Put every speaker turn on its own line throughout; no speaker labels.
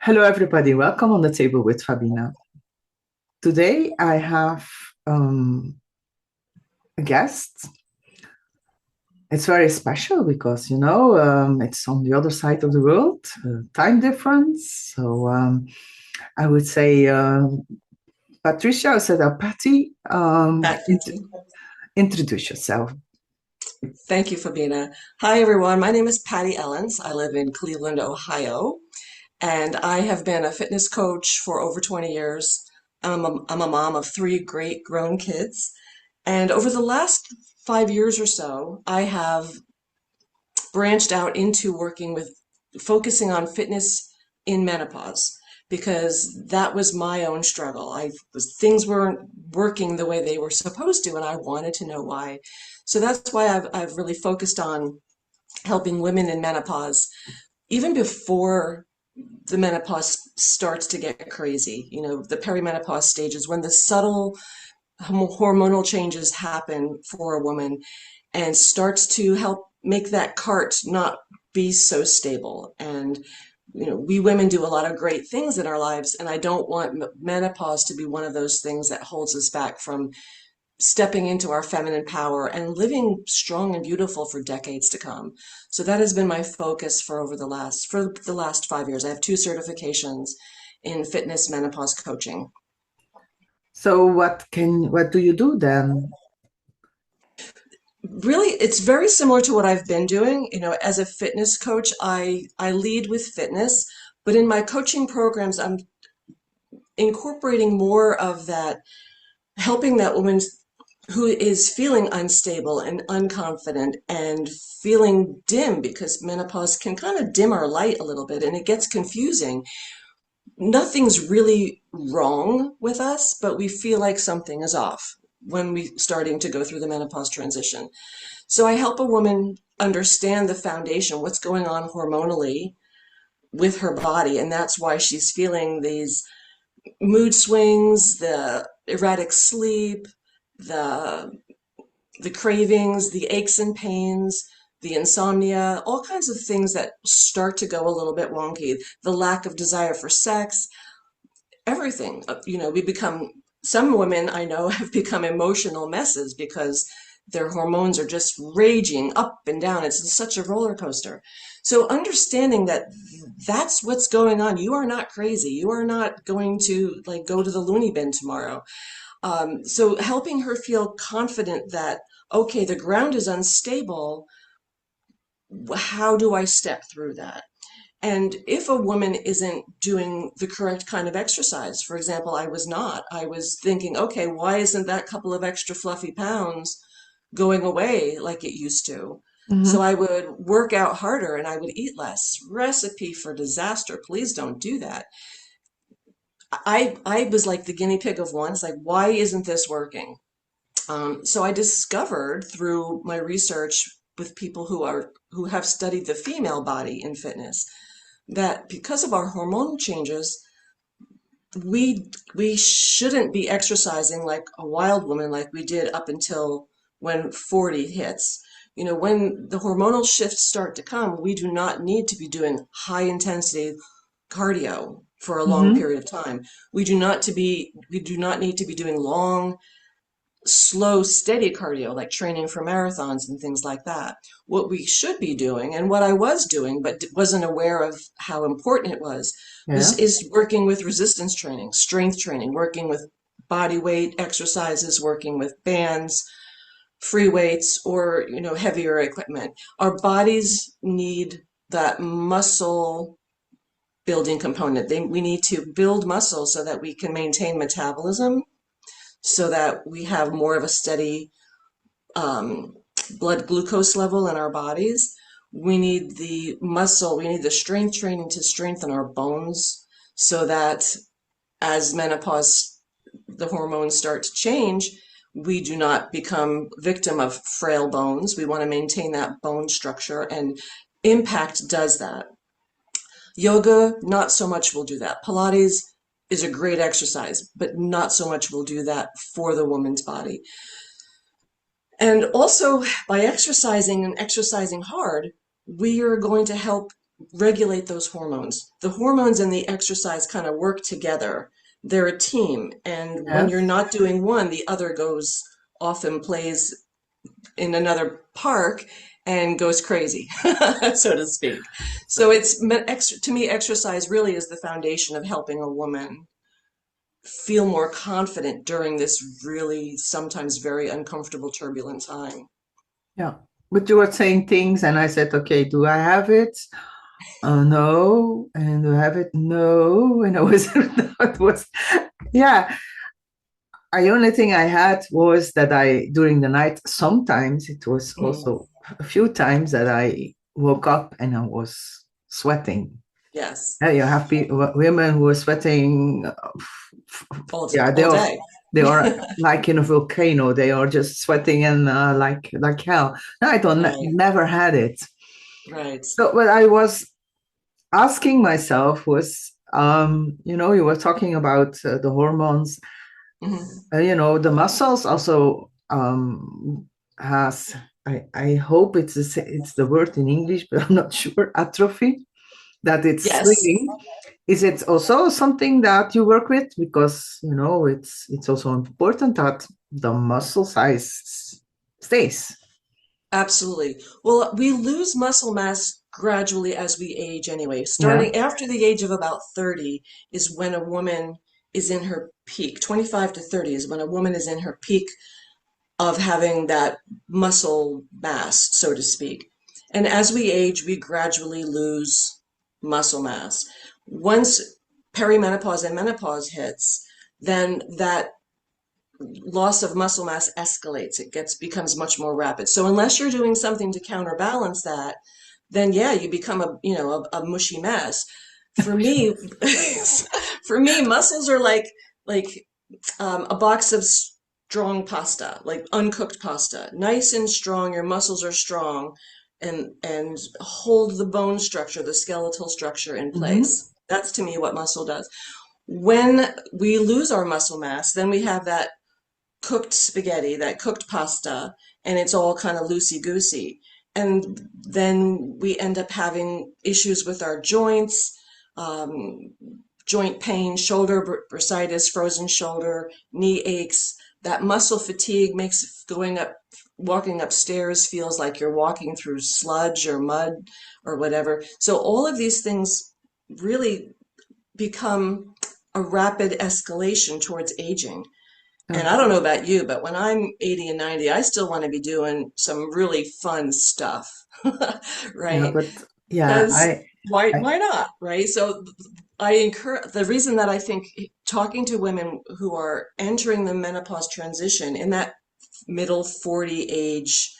Hello, everybody. Welcome on the table with Fabina. Today, I have a guest. It's very special because, it's on the other side of the world, time difference. So I would say, Patricia, said Patti, introduce yourself.
Thank you, Fabina. Hi, everyone. My name is Patti Ellins. I live in Cleveland, Ohio, and I have been a fitness coach for over 20 years. I'm a mom of three great grown kids. And over the last 5 years or so, I have branched out into working with focusing on fitness in menopause because that was my own struggle. Things weren't working the way they were supposed to, and I wanted to know why. So that's why I've really focused on helping women in menopause, even before the menopause starts to get crazy. You know, the perimenopause stages when the subtle hormonal changes happen for a woman and starts to help make that cart not be so stable. And, you know, we women do a lot of great things in our lives, and I don't want menopause to be one of those things that holds us back from stepping into our feminine power and living strong and beautiful for decades to come. So that has been my focus for the last 5 years. I have two certifications in fitness menopause coaching.
So what do you do then?
Really, it's very similar to what I've been doing. You know, as a fitness coach, I lead with fitness, but in my coaching programs, I'm incorporating more of that, helping that woman who is feeling unstable and unconfident and feeling dim because menopause can kind of dim our light a little bit and it gets confusing. Nothing's really wrong with us, but we feel like something is off when we starting to go through the menopause transition. So I help a woman understand the foundation, what's going on hormonally with her body, and that's why she's feeling these mood swings, the erratic sleep, the the cravings, the aches and pains, the insomnia, all kinds of things that start to go a little bit wonky, the lack of desire for sex, everything. You know, some women I know have become emotional messes because their hormones are just raging up and down. It's such a roller coaster. So understanding that that's what's going on. You are not crazy. You are not going to like go to the loony bin tomorrow. So helping her feel confident that, okay, the ground is unstable. How do I step through that? And if a woman isn't doing the correct kind of exercise, for example, I was not. I was thinking, okay, why isn't that couple of extra fluffy pounds going away like it used to? So
Mhm.
I would work out harder and I would eat less. Recipe for disaster. Please don't do that. I was like the guinea pig of one. It's like, why isn't this working? So I discovered through my research with people who have studied the female body in fitness that because of our hormonal changes, we shouldn't be exercising like a wild woman like we did up until when 40 hits. You know, when the hormonal shifts start to come, we do not need to be doing high intensity cardio for a long
Mhm.
period of time. We do not need to be doing long slow, steady cardio, like training for marathons and things like that. What we should be doing, and what I was doing, but wasn't aware of how important it was
Yeah.
is working with resistance training, strength training, working with body weight exercises, working with bands, free weights, or heavier equipment. Our bodies need that muscle building component. We need to build muscle so that we can maintain metabolism, so that we have more of a steady um, blood glucose level in our bodies. We need the muscle, we need the strength training to strengthen our bones so that as menopause, the hormones start to change, we do not become victim of frail bones. We want to maintain that bone structure, and impact does that. Yoga, not so much will do that. Pilates is a great exercise, but not so much will do that for the woman's body. And also, by exercising and exercising hard, we are going to help regulate those hormones. The hormones and the exercise kind of work together. They're a team. And when you're
Yes.
not doing one, the other goes off and plays in another park and goes crazy, so to speak. So to me, exercise really is the foundation of helping a woman feel more confident during this really sometimes very uncomfortable, turbulent time.
Yeah. But you were saying things, and I said, okay, do I have it? No. And do I have it? No. And I was, it was, yeah. The only thing I had was that during the night, sometimes it was
Mm,
also a few times that I woke up and I was sweating.
yes,
Yeah, you have women who are sweating. Yeah,
all day.
they are like in a volcano. They are just sweating and like hell. No, I don't
Right,
never had it.
right.
So what I was asking myself was, you were talking about the hormones.
Hmm.
The muscles also has. I hope it's the word in English, but I'm not sure. Atrophy, that it's
Yes,
slimming. Is it also something that you work with? Because it's also important that the muscle size stays.
absolutely. Well, we lose muscle mass gradually as we age anyway.
Yeah.
Starting after the age of about 30 is when a woman is in her peak. 25 to 30 is when a woman is in her peak of having that muscle mass, so to speak. And as we age, we gradually lose muscle mass. Once perimenopause and menopause hits, then that loss of muscle mass escalates. It becomes much more rapid. So unless you're doing something to counterbalance that, then yeah, you become a mushy mess. For me, for me, muscles are like a box of strong pasta, like uncooked pasta, nice and strong. Your muscles are strong, and hold the bone structure, the skeletal structure in
Mm-hmm.
place. That's to me what muscle does. When we lose our muscle mass, then we have that cooked spaghetti, that cooked pasta, and it's all kind of loosey-goosey. And then we end up having issues with our joints, um, joint pain, shoulder bursitis, frozen shoulder, knee aches. That muscle fatigue makes walking upstairs feels like you're walking through sludge or mud or whatever. So all of these things really become a rapid escalation towards aging.
Yeah.
And I don't know about you, but when I'm 80 and 90, I still want to be doing some really fun stuff,
Yeah,
right?
but yeah,
Because
I, I
why not, right? So the reason that I think talking to women who are entering the menopause transition in that middle 40 age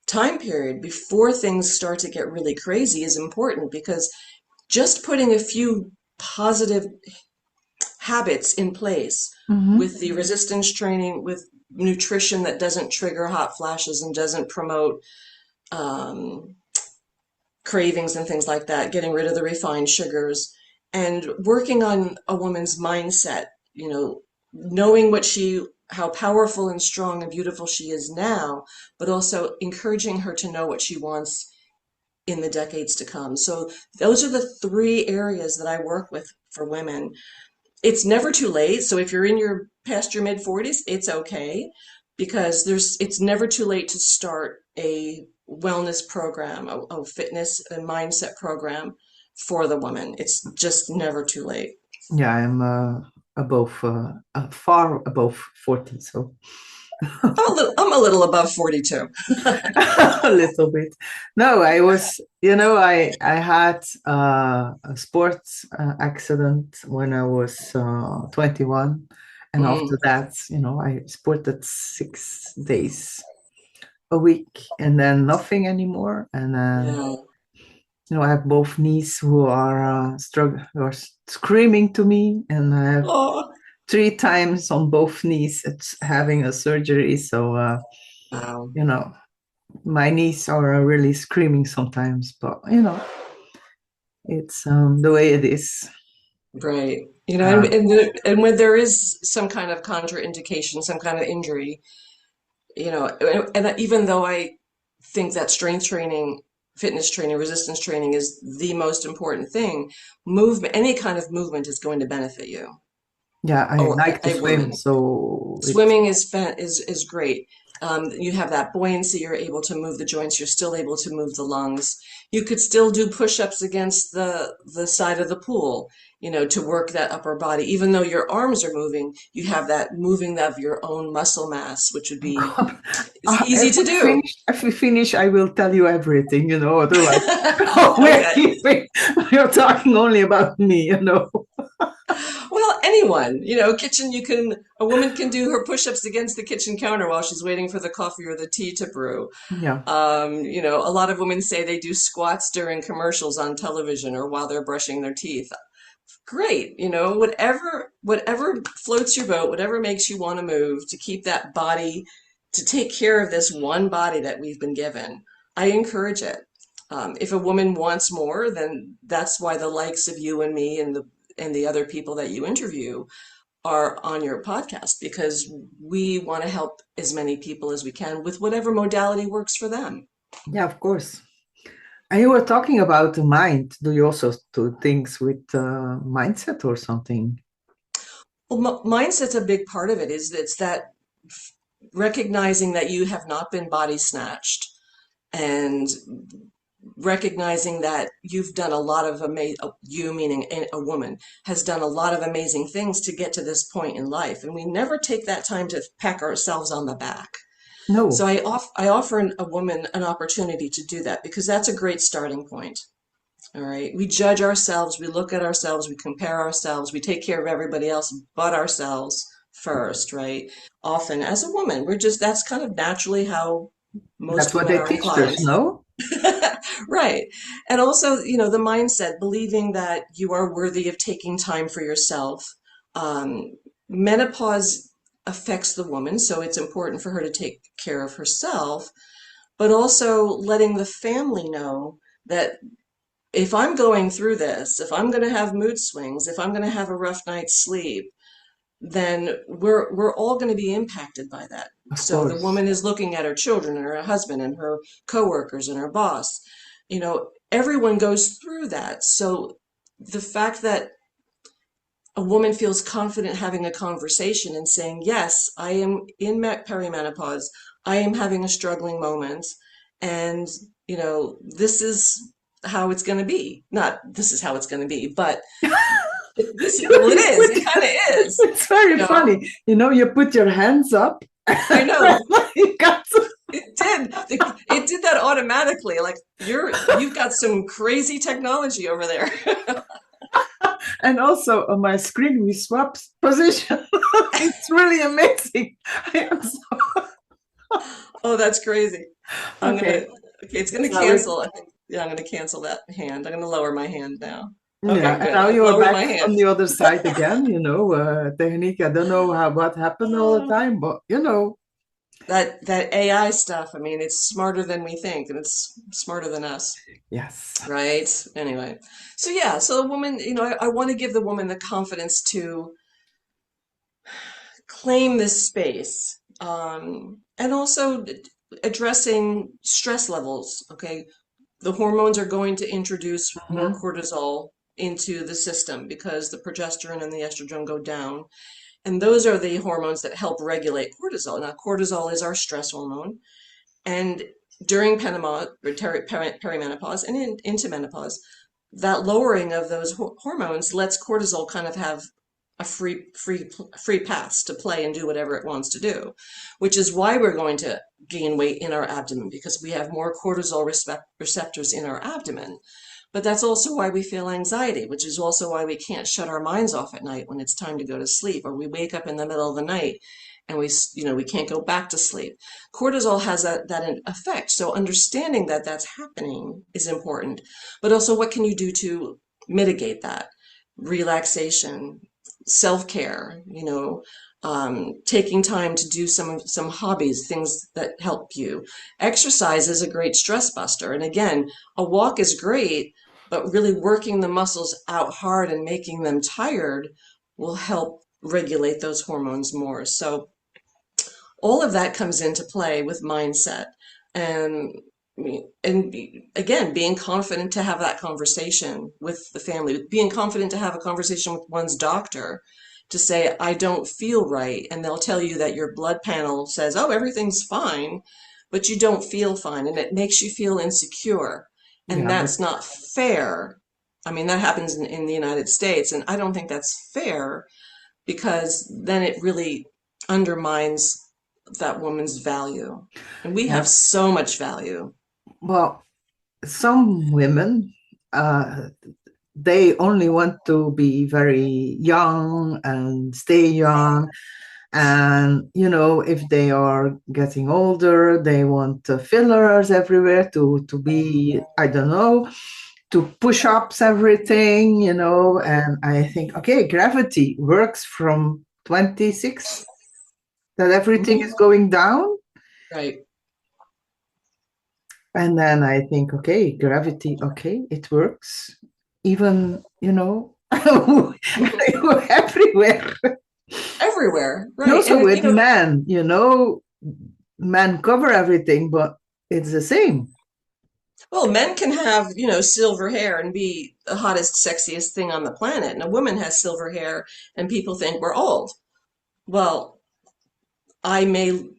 time period before things start to get really crazy is important because just putting a few positive habits in place
mhm.
with the resistance training, with nutrition that doesn't trigger hot flashes and doesn't promote um, cravings and things like that, getting rid of the refined sugars, and working on a woman's mindset, knowing how powerful and strong and beautiful she is now, but also encouraging her to know what she wants in the decades to come. So those are the three areas that I work with for women. It's never too late. So if you're in your past your mid 40s, it's okay because it's never too late to start a wellness program, a fitness and mindset program for the woman. It's just never too late.
Yeah, I'm above, far above 40, so
I'm a little above 42.
a little bit. No, I was, I had a sports accident when I was 21. And after
Mm,
that, I sported 6 days a week and then nothing anymore. And then,
yeah.
I have both knees who are who are screaming to me, and I have
Oh,
3 times on both knees it's having a surgery. So,
wow.
you know, my knees are really screaming sometimes, but it's the way it is.
Right. And,
Uh,
and when there is some kind of contraindication, some kind of injury, and even though I think that strength training fitness training, resistance training is the most important thing. Movement, any kind of movement is going to benefit you
Yeah, I
or
like to
a
swim,
woman.
so it's
Swimming is great. You have that buoyancy, you're able to move the joints, you're still able to move the lungs. You could still do push-ups against the side of the pool, to work that upper body. Even though your arms are moving, you have that moving of your own muscle mass, which would be it's easy to do.
If we finish, I will tell you everything, otherwise
Okay.
we're talking only about me.
Well, anyone, kitchen, a woman can do her push-ups against the kitchen counter while she's waiting for the coffee or the tea to brew.
Yeah,
A lot of women say they do squats during commercials on television or while they're brushing their teeth. Great, whatever floats your boat, whatever makes you want to move to keep that body, to take care of this one body that we've been given. I encourage it. If a woman wants more, then that's why the likes of you and me and the other people that you interview are on your podcast, because we want to help as many people as we can with whatever modality works for them.
yeah, of course. And you were talking about the mind. Do you also do things with mindset or something?
Well, mindset's a big part of it. It's that recognizing that you have not been body snatched, and recognizing that you've done a lot of you meaning a woman has done a lot of amazing things to get to this point in life, and we never take that time to pat ourselves on the back. So
No,
I offer a woman an opportunity to do that, because that's a great starting point. All right. We judge ourselves, we look at ourselves, we compare ourselves, we take care of everybody else but ourselves first, right? Often as a woman, that's kind of naturally how
that's
most
what
women
they
are
teach us,
inclined.
no?
Right. And also, the mindset, believing that you are worthy of taking time for yourself. Um, Menopause affects the woman, so it's important for her to take care of herself, but also letting the family know that if I'm going through this, if I'm going to have mood swings, if I'm going to have a rough night's sleep, then we're all going to be impacted by that.
Of
So the
course.
woman is looking at her children and her husband and her coworkers and her boss. Everyone goes through that. So the fact that a woman feels confident having a conversation and saying, yes, I am in perimenopause, I am having a struggling moment, and this is how it's going to be. Not this is how it's going to be, but well, it
You
is. It
put-
kind of is.
it's very
You know,
funny. You put your hands up.
I know
You got
it did. It did that automatically. Like you've got some crazy technology over there.
and also on my screen, we swapped position. It's really amazing. I am
Oh, that's crazy. I'm gonna.
okay.
Okay, it's gonna
So we,
cancel. I think. Yeah, I'm gonna cancel that hand. I'm gonna lower my hand now.
yeah,
Okay,
and
good.
now
I've
you are
lowered
back
my hand.
on the other side again. Technique. I don't know what happened all the
Oh,
time, but
that AI stuff. I mean, it's smarter than we think, and it's smarter than us,
yes,
right? Anyway, so yeah, so a woman, I want to give the woman the confidence to claim this space, and also addressing stress levels. Okay, the hormones are going to introduce more
hmm
cortisol into the system because the progesterone and the estrogen go down. And those are the hormones that help regulate cortisol. Now, cortisol is our stress hormone. And during perimenopause and into menopause, that lowering of those hormones lets cortisol kind of have a free pass to play and do whatever it wants to do, which is why we're going to gain weight in our abdomen, because we have more cortisol receptors in our abdomen. But that's also why we feel anxiety, which is also why we can't shut our minds off at night when it's time to go to sleep, or we wake up in the middle of the night and we can't go back to sleep. Cortisol has that effect. So understanding that that's happening is important. But also, what can you do to mitigate that? Relaxation, self-care, taking time to do some hobbies, things that help you. Exercise is a great stress buster. And again, a walk is great, but really working the muscles out hard and making them tired will help regulate those hormones more. So all of that comes into play with mindset. And again, being confident to have that conversation with the family, being confident to have a conversation with one's doctor to say, I don't feel right. And they'll tell you that your blood panel says, oh, everything's fine, but you don't feel fine. And it makes you feel insecure. And
Yeah, but
that's not fair. I mean, that happens in the United States. And I don't think that's fair because then it really undermines that woman's value. And we have
yeah,
so much value.
well, some women, they only want to be very young and stay young. And, if they are getting older, they want fillers everywhere to be, I don't know, to push ups everything, And I think, okay, gravity works from 26, that everything is
Hmm.
going down.
Right.
And then I think, okay, gravity, okay, it works. Even, everywhere.
Everywhere.
And
Right.
also
And,
with men, men cover everything, but it's the same.
well, men can have, silver hair and be the hottest, sexiest thing on the planet. And a woman has silver hair and people think we're old. Well, I may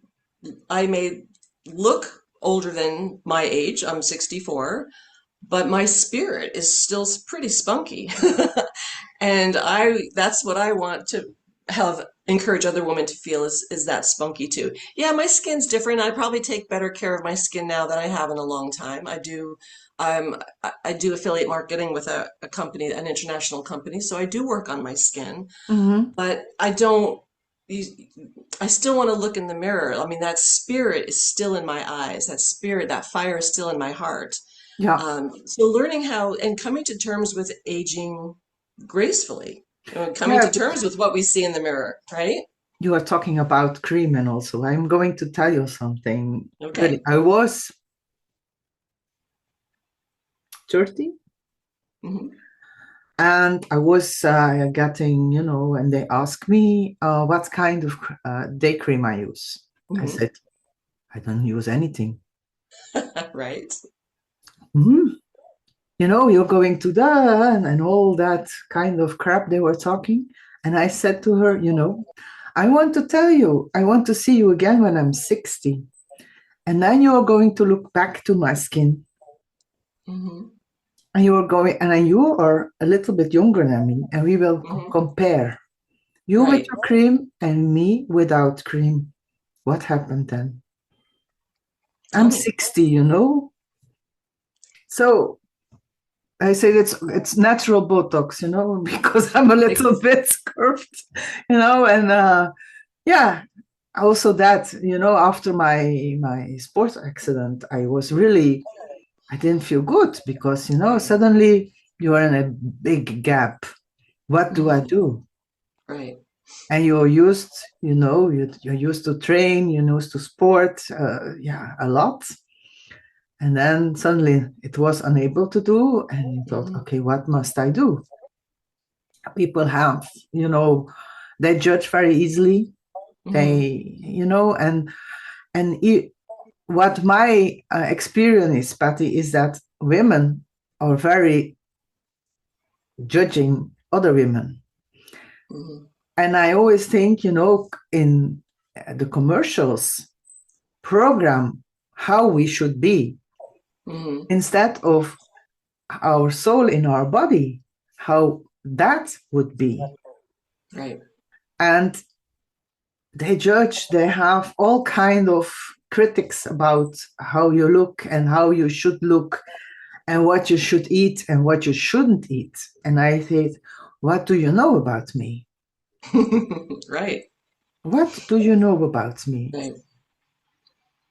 I may look older than my age. I'm 64, but my spirit is still pretty spunky. And that's what I want to have encourage other women to feel is that spunky too. Yeah, my skin's different. I probably take better care of my skin now than I have in a long time. I do affiliate marketing with a company, an international company, so I do work on my skin,
Hmm.
but I don't I still want to look in the mirror. I mean, that spirit is still in my eyes. That spirit, that fire is still in my heart.
Yeah.
So learning how and coming to terms with aging gracefully, coming
Yeah,
to terms with what we see in the mirror, right?
you are talking about cream, and also I'm going to tell you something. Really,
Okay.
I was 30
Hmm.
and I was getting, and they asked me what kind of day cream I use. I
Hmm.
said, I don't use anything.
Right.
Mhm. You're going to and all that kind of crap they were talking. And I said to her, I want to tell you, I want to see you again when I'm 60. And then you are going to look back to my skin.
Hmm.
And you are a little bit younger than me, and we will
Hmm.
compare you with
Right.
your cream and me without cream. What happened then?
Tell
I'm
me.
60. So I say it's natural Botox, because I'm a little
Ex-
bit curved, and yeah, also that, after my sports accident, I didn't feel good because,
Right.
suddenly you are in a big gap. What do I
Hmm.
do?
Right.
And you're used, you're used to train, you're used to sport, yeah, a lot. And then suddenly it was unable to do, and you thought,
Hmm.
okay, what must I do? People have, they judge very easily.
Hmm.
They, and what my experience is, Patti, is that women are very judging other women.
Hmm.
And I always think, in the commercials program how we should be
Hmm.
instead of our soul in our body, how that would be.
Right.
And they judge, they have all kind of critics about how you look and how you should look and what you should eat and what you shouldn't eat. And I said, what do you know about me?
Right.
What do you know about me?
Right.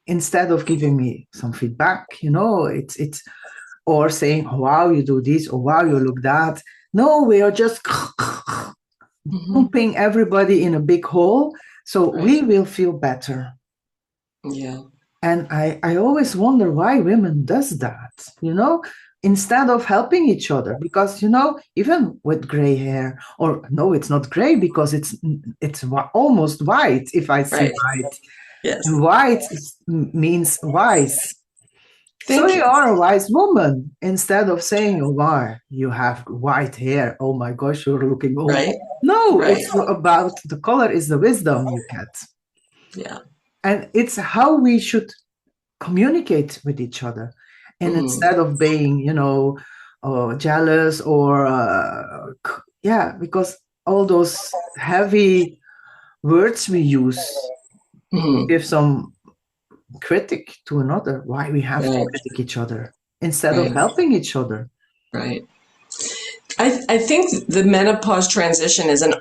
Instead of giving me some feedback, it's or saying, oh, wow, you do this, or wow, you look that. No, we are just
Hmm.
pumping everybody in a big hole so
Right.
we will feel better.
Yeah.
And I always wonder why women does that, instead of helping each other. Because, even with gray hair, or no, it's not gray because it's almost white, if I see
Right.
white.
Yes.
And white means wise. So
Thank
you
you.
are a wise woman. Instead of saying, oh, wow, you have white hair. Oh my gosh, you're looking old.
Right,
No,
right.
it's about the color is the wisdom you get.
Yeah.
And it's how we should communicate with each other. And
Mm,
instead of being, jealous or, yeah, because all those heavy words we use to
mm,
give some critic to another, why we have to
right,
critic each other instead of
right,
helping each other.
right. I think the menopause transition is an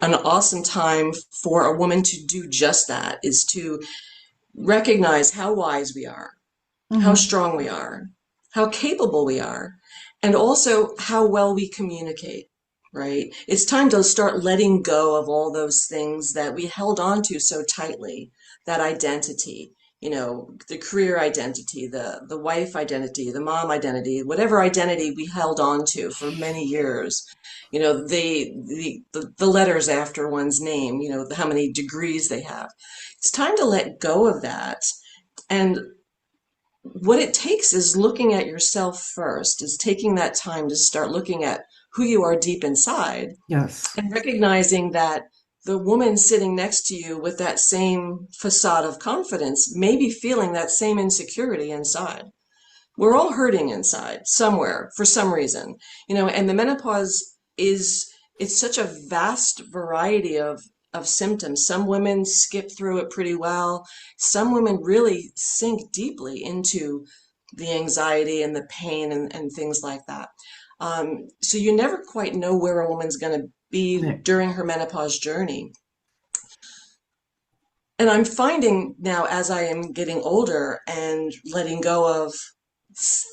awesome time for a woman to do just that, is to recognize how wise we are, how
Mhm.
strong we are, how capable we are, and also how well we communicate, right? It's time to start letting go of all those things that we held on to so tightly, that identity, the career identity, the wife identity, the mom identity, whatever identity we held on to for many years. The letters after one's name, how many degrees they have. It's time to let go of that. And what it takes is looking at yourself first, is taking that time to start looking at who you are deep inside
Yes.
and recognizing that the woman sitting next to you with that same facade of confidence may be feeling that same insecurity inside. We're all hurting inside somewhere for some reason, and the menopause it's such a vast variety of symptoms. Some women skip through it pretty well. Some women really sink deeply into the anxiety and the pain and things like that. So you never quite know where a woman's going to be
Yeah.
during her menopause journey. And I'm finding now, as I am getting older and letting go of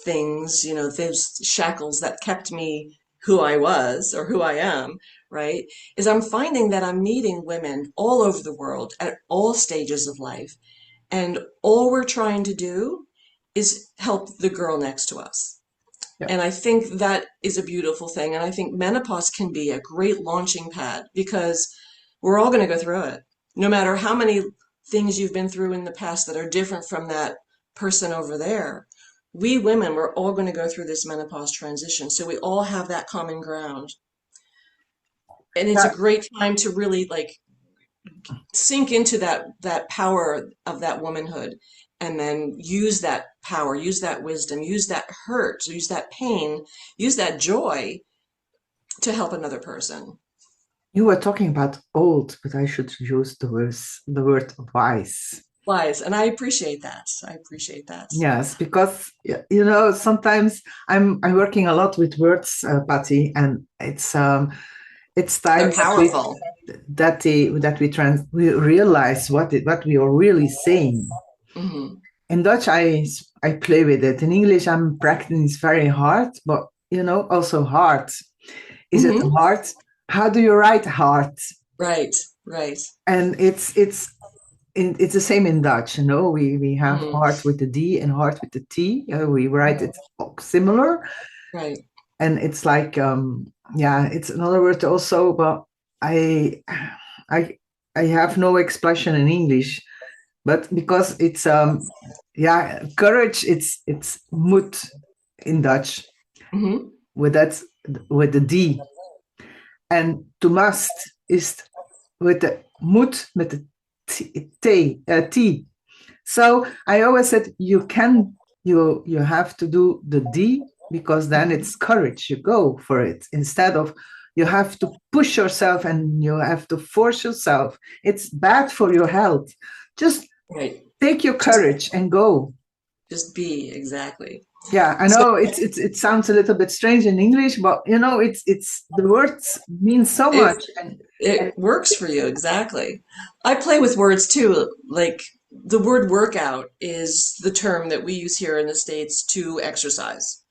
things, those shackles that kept me who I was or who I am, right? Is I'm finding that I'm meeting women all over the world at all stages of life. And all we're trying to do is help the girl next to us.
Yeah.
And I think that is a beautiful thing. And I think menopause can be a great launching pad because we're all going to go through it. No matter how many things you've been through in the past that are different from that person over there, we women, we're all going to go through this menopause transition. So we all have that common ground. And it's a
Yeah.
great time to really like sink into that power of that womanhood and then use that power, use that wisdom, use that hurt, use that pain, use that joy to help another person.
You were talking about old, but I should use the word wise.
Wise. And I appreciate that. I appreciate that.
Yes, because sometimes I'm working a lot with words, Patti, and it's
They're
time
powerful.
that we realize what we are really saying.
Hmm.
In Dutch, I play with it. In English, I'm practicing it's very hard, but also hard. Is it
Hmm.
hard? How do you write hard?
Right, right.
And it's the same in Dutch. We have
Hmm.
heart with the D and heart with the T. We write it similar,
Right.
and it's like yeah, it's another word also. But I I I have no expression in English, but because it's yeah, courage. It's moed in Dutch
Hmm.
with that with the D, and to must is with the moed met the T. So I always said you have to do the D because then it's courage. You go for it instead of you have to push yourself and you have to force yourself. It's bad for your health. Just
Right.
take your
Just
courage and go.
just be exactly.
Yeah, I
So
know it sounds a little bit strange in English, but it's the words mean so
it
much. And
it works for you, exactly. I play with words too. Like the word workout is the term that we use here in the States to exercise.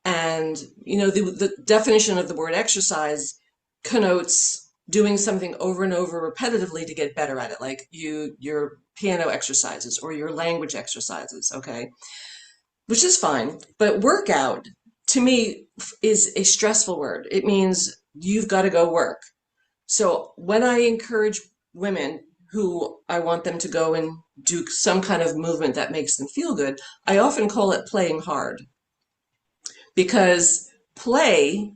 And the definition of the word exercise connotes doing something over and over repetitively to get better at it, like your piano exercises or your language exercises, okay? Which is fine. But workout to me is a stressful word. It means you've got to go work. So when I encourage women who I want them to go and do some kind of movement that makes them feel good, I often call it playing hard because play,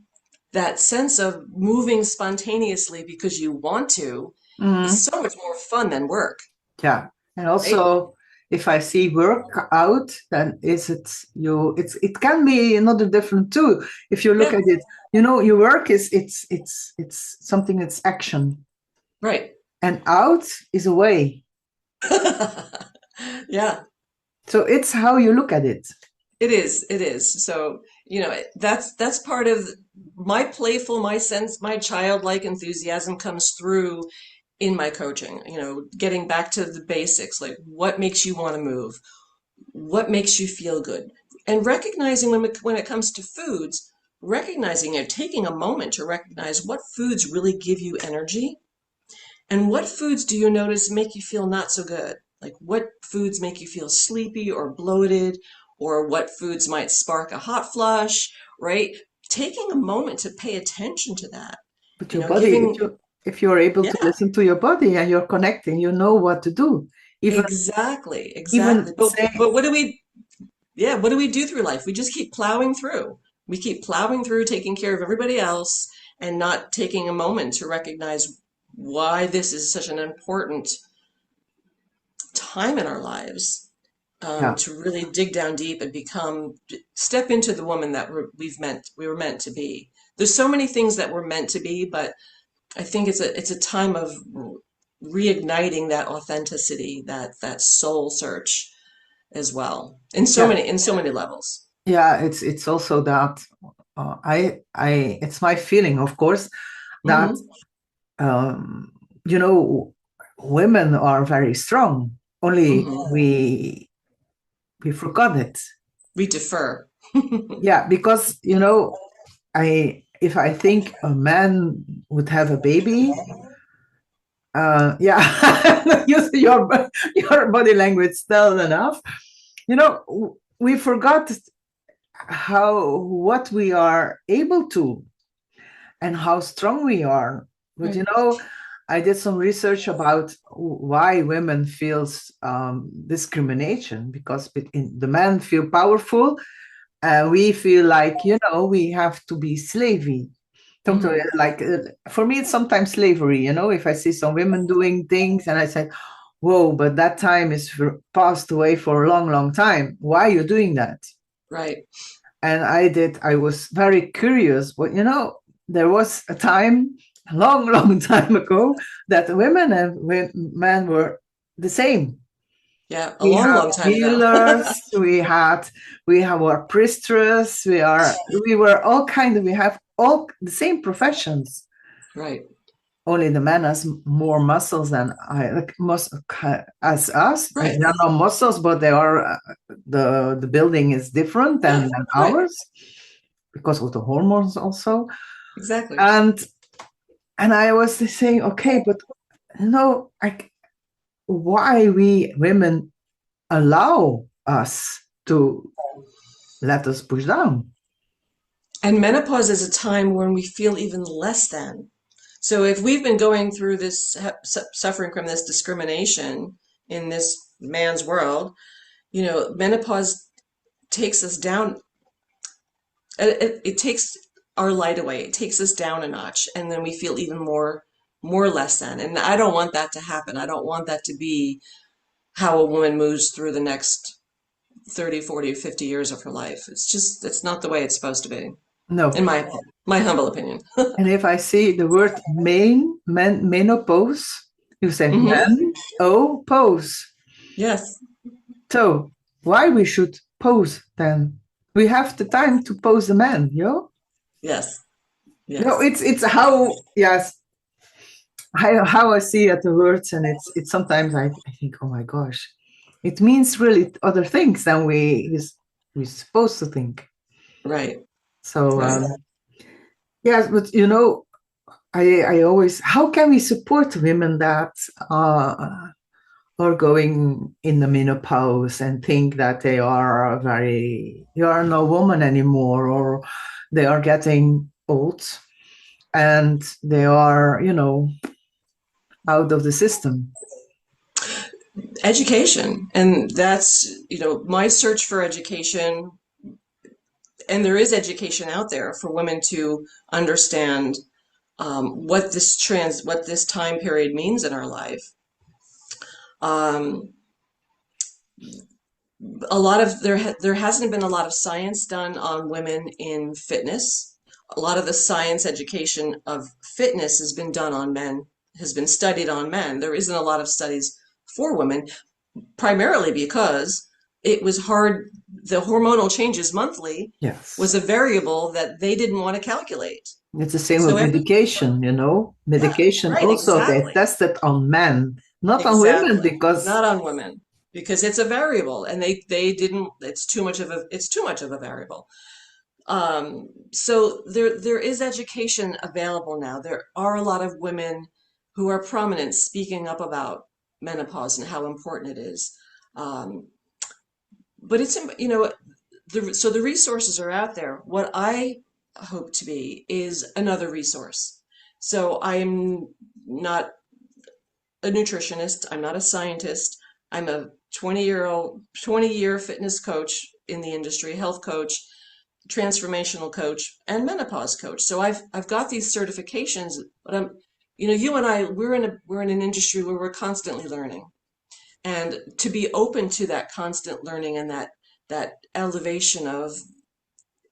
that sense of moving spontaneously because you want to, is
Mm,
so much more fun than work,
yeah. And
right?
also, if I see work out, then it can be another different too. If you look
Yeah,
at it, your work is it's something that's action,
right.
and out is away.
Yeah,
So it's how you look at it.
it is. It is. So, that's part of my playful, my sense, my childlike enthusiasm comes through in my coaching, getting back to the basics, like what makes you want to move? What makes you feel good? And recognizing when it comes to foods, recognizing it, taking a moment to recognize what foods really give you energy and what foods do you notice make you feel not so good? Like what foods make you feel sleepy or bloated, or what foods might spark a hot flush, right? Taking a moment to pay attention to that,
But your body,
giving,
if you're able to
yeah,
listen to your body and you're connecting, you know what to do. Even
exactly,
even
exactly.
say,
But what do we do through life? We just keep plowing through. We keep plowing through, taking care of everybody else, and not taking a moment to recognize why this is such an important time in our lives,
yeah,
to really dig down deep and step into the woman that we were meant to be. There's so many things that we're meant to be, but I think it's a time of reigniting that authenticity, that soul search as well,
yeah,
in so many levels.
yeah. It's also that it's my feeling, of course, that
Hmm.
um, you know women are very strong. Only
Hmm.
we forgot it.
We defer.
Yeah, because I if I think a man would have a baby, yeah, use your body language still enough. We forgot how what we are able to and how strong we are. But
Right.
I did some research about why women feels discrimination because the men feel powerful and we feel like we have to be slavey. Totally,
Hmm.
like for me, it's sometimes slavery. If I see some women doing things and I say, "Whoa," but that time is passed away for a long, long time. Why are you doing that?
Right.
And I was very curious, but there was a time, a long, long time ago, that women and men were the same.
Yeah, a
We
long,
have
long time ago.
healers, we have our priestess, we were all we have all the same professions.
Right.
Only the man has more muscles than as us. They
Right.
are not muscles, but they are the building is different
Yeah.
than
Right.
ours because of the hormones also.
Exactly.
And I was saying, okay, but like why we women allow us to let us push down?
And menopause is a time when we feel even less than. So if we've been going through this, suffering from this discrimination in this man's world, menopause takes us down. It takes our light away. It takes us down a notch, and then we feel even more less than. And I don't want that to happen. I don't want that to be how a woman moves through the next 30, 40, 50 years of her life. It's not the way it's supposed to be,
No.
in my humble opinion.
And if I see the word menopause, you say
Hmm.
men, oh, pose.
Yes,
So why we should pose then? We have the time to pose the man,
yes,
No,
yes.
it's how yes, how I see at the words, and it's sometimes I think, oh my gosh, it means really other things than we're supposed to think.
Right,
So
right.
yes, but I always how can we support women that are going in the menopause and think that you are no woman anymore, or they are getting old and they are out of the system.
education. And that's, my search for education, and there is education out there for women to understand what this time period means in our life. Um, there hasn't been a lot of science done on women in fitness. A lot of the science education of fitness has been done on men, has been studied on men. There isn't a lot of studies for women, primarily because it was hard. The hormonal changes monthly was
Yes.
a variable that they didn't want to calculate.
It's the same
So
with
every,
medication, you know.
yeah,
Medication
right,
also, they
exactly.
test it on men, not on women,
Exactly.
because
Not on women because it's a variable and they didn't it's too much of a variable. So there is education available now. There are a lot of women who are prominent speaking up about menopause and how important it is. Um, but it's so the resources are out there. What I hope to be is another resource. So I am not a nutritionist. I'm not a scientist. I'm a 20-year fitness coach in the industry, health coach, transformational coach, and menopause coach. So I've got these certifications, but you and I, we're in an industry where we're constantly learning. And to be open to that constant learning and that elevation of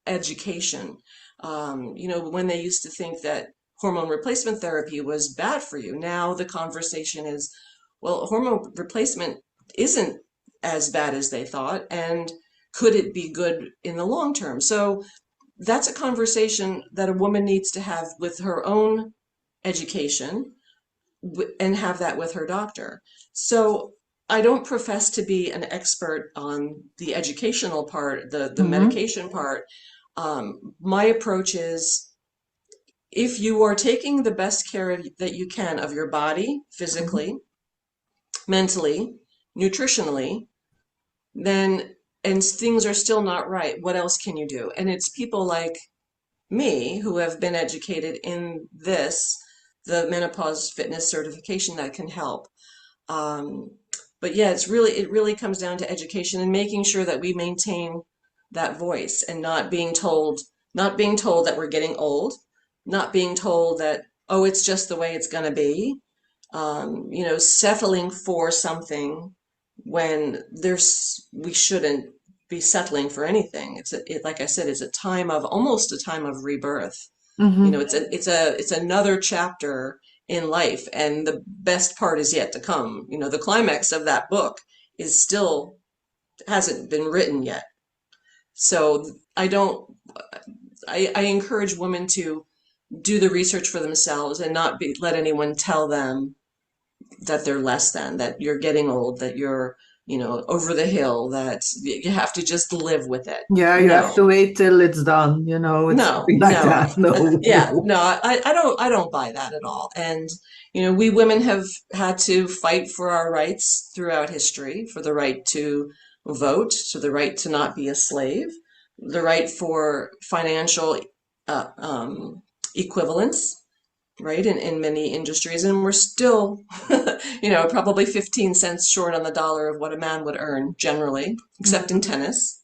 education. When they used to think that hormone replacement therapy was bad for you, now the conversation is, well, hormone replacement isn't as bad as they thought, and could it be good in the long term? So that's a conversation that a woman needs to have with her own education and have that with her doctor. So I don't profess to be an expert on the educational part, the
mhm,
medication part. My approach is if you are taking the best care that you can of your body,
mhm.
physically, mentally, nutritionally, then and things are still not right, what else can you do? And it's people like me who have been educated in this, the menopause fitness certification that can help. Um, but yeah, it really comes down to education and making sure that we maintain that voice and not being told that we're getting old, not being told that, oh, it's just the way it's going to be. Settling for something when we shouldn't be settling for anything. Like I said, it's almost a time of rebirth.
Mhm.
It's another chapter in life, and the best part is yet to come. The climax of that book is still hasn't been written yet. So I encourage women to do the research for themselves and not let anyone tell them that they're less than, that you're getting old, that you're, over the hill, that you have to just live with it.
Yeah, you have
No,
to wait till it's done, you know, it's
no,
something like
no.
that. No,
Yeah,
no.
no, I don't buy that at all. And, we women have had to fight for our rights throughout history, for the right to vote, to the right to not be a slave, the right for financial uh, um, equivalence, right, in many industries. And we're still, probably 15 cents short on the dollar of what a man would earn generally, except in
Mhm.
tennis.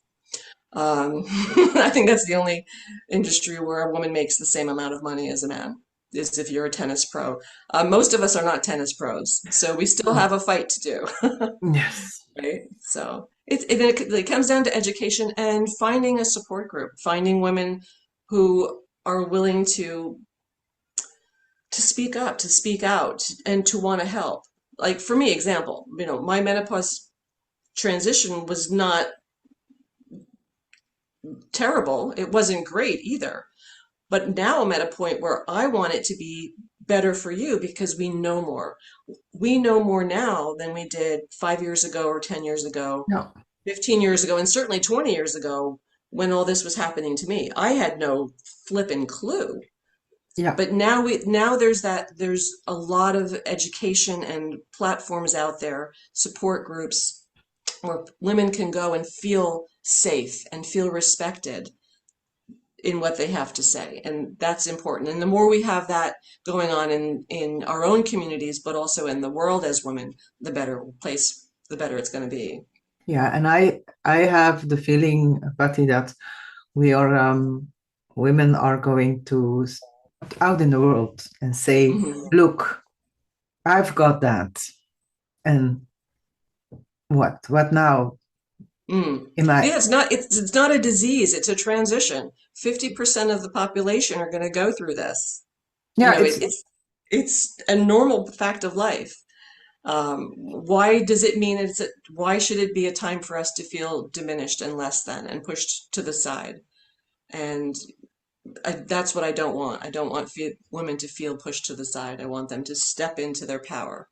I think that's the only industry where a woman makes the same amount of money as a man, is if you're a tennis pro. Most of us are not tennis pros, so we still
Oh,
have a fight to do,
yes.
right? So it comes down to education and finding a support group, finding women who are willing to speak up, to speak out, and to want to help. Like for me, example, my menopause transition was not terrible. It wasn't great either. But now I'm at a point where I want it to be better for you because we know more. We know more now than we did 5 years ago or 10 years ago,
No.
15 years ago, and certainly 20 years ago when all this was happening to me. I had no flippin' clue.
Yeah.
But now there's a lot of education and platforms out there, support groups where women can go and feel safe and feel respected in what they have to say. And that's important. And the more we have that going on in our own communities, but also in the world as women, the better place the better it's going to be.
Yeah, and I have the feeling, Patti, that we are women are going to out in the world and say,
Hmm.
look, I've got that. And what now?
Mm.
Am I?
Yeah, it's not a disease, it's a transition. 50% of the population are going to go through this. You
Yeah,
know, it's a normal fact of life. Why does it mean why should it be a time for us to feel diminished and less than and pushed to the side? And that's what I don't want. I don't want women to feel pushed to the side. I want them to step into their power.